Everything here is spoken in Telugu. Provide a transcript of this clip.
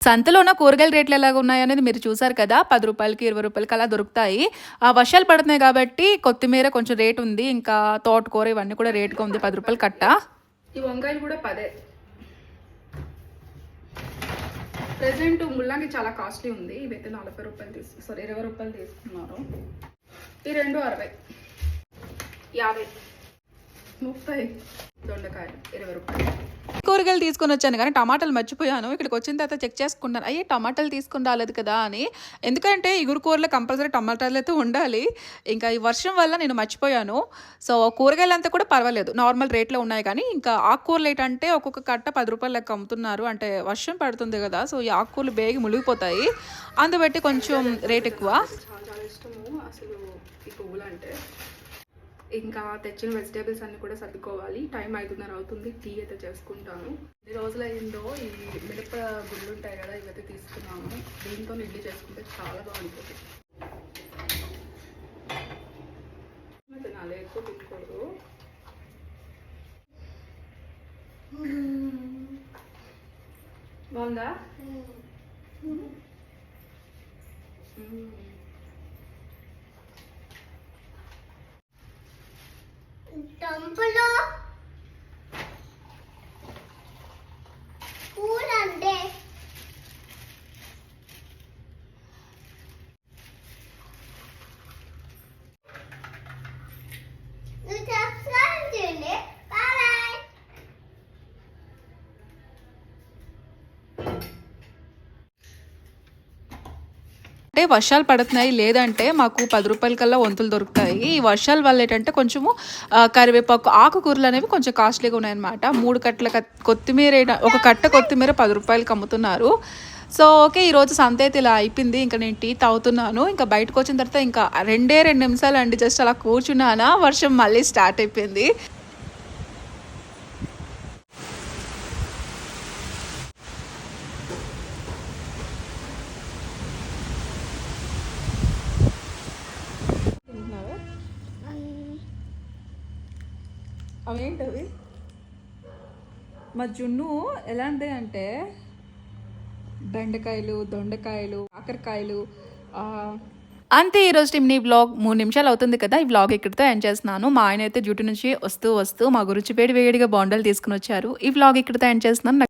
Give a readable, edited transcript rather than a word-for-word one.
సంతలోన కూరగాయల రేట్లు ఎలాగ ఉన్నాయనేది మీరు చూసారు కదా. రూ. 10కి, రూ. 20కి అలా దొరుకుతాయి. వర్షాలు పడుతున్నాయి కాబట్టి కొత్తిమీర కొంచెం రేట్ ఉంది. ఇంకా తోటకూర ఇవన్నీ కూడా రేట్‌గా ఉంది. రూ. 10 కట్ట. ఈ వంకాయలు కూడా 10. ప్రెజెంట్ ముల్లంగి చాలా కాస్ట్లీ ఉంది. ఇవైతే రూ. 20 తీసుకున్నారు. ఈ రెండు 60, 50, 30. దొండకాయలు రూ. 20. కూరగాయలు తీసుకొని వచ్చాను కానీ టమాటాలు మర్చిపోయాను. ఇక్కడికి వచ్చిన తర్వాత చెక్ చేసుకున్నాను. అయ్యే టమాటాలు తీసుకొని రాలేదు కదా అని. ఎందుకంటే ఇగురు కూరలో కంపల్సరీ టమాటాలు అయితే ఉండాలి. ఇంకా ఈ వర్షం వల్ల నేను మర్చిపోయాను. సో కూరగాయలు అంతా కూడా పర్వాలేదు, నార్మల్ రేట్లో ఉన్నాయి. కానీ ఇంకా ఆకుకూరలు ఏంటంటే ఒక్కొక్క కట్ట రూ. 10 లెక్క అమ్ముతున్నారు. అంటే వర్షం పడుతుంది కదా, సో ఈ ఆకుకూరలు బేగి మునిగిపోతాయి. అందుబట్టి కొంచెం రేట్ ఎక్కువ. చాలా ఇష్టము అసలు ఈ పువ్వులు అంటే. ఇంకా తెచ్చిన వెజిటేబుల్స్ అన్నీ కూడా సర్దుకోవాలి. టైం 5:30 అవుతుంది. టీ అయితే చేసుకుంటాను. ఎన్ని రోజులు అయిందో ఈ మిరప గుళ్ళు ఉంటాయి కదా, ఇవైతే తీసుకున్నాను. దీంతో ఇడ్లీ చేసుకుంటే చాలా బాగుంటుంది. తినాలి, ఎక్కువ తినకూడదు. బాగుందా? టంపులో పూలంటే నువ్వు చేస్తానంటే బాయ్. అంటే వర్షాలు పడుతున్నాయి, లేదంటే మాకు రూ. 10 కల్లా వంతులు దొరుకుతాయి. ఈ వర్షాల వల్ల ఏంటంటే కొంచెము కరివేపాకు, ఆకుకూరలు అనేవి కొంచెం కాస్ట్లీగా ఉన్నాయన్నమాట. 3 కట్టల కొత్తిమీర, ఒక కట్ట కొత్తిమీర రూ. 10కి అమ్ముతున్నారు. సో ఓకే, ఈరోజు సంత అయితే ఇలా అయిపోయింది. ఇంకా నేను టీ తాగుతున్నాను. ఇంకా బయటకు వచ్చిన తర్వాత ఇంకా 2 నిమిషాలు అండి, జస్ట్ అలా కూర్చున్నానా, వర్షం మళ్ళీ స్టార్ట్ అయిపోయింది. అవేంటవి? మా జున్ను ఎలాంటి అంటే బెండకాయలు, దొండకాయలు, కాకరకాయలు. అంతే ఈరోజు టీమ్ని వ్లాగ్ 3 నిమిషాలు అవుతుంది కదా. ఈ వ్లాగ్ ఇక్కడితో ఎండ్ చేస్తున్నాను. మా ఆయన అయితే డ్యూటీ నుంచి వస్తూ మా గురించి వేడిగా బొండాలు తీసుకుని వచ్చారు. ఈ వ్లాగ్ ఇక్కడితో ఎండ్ చేస్తున్నాను.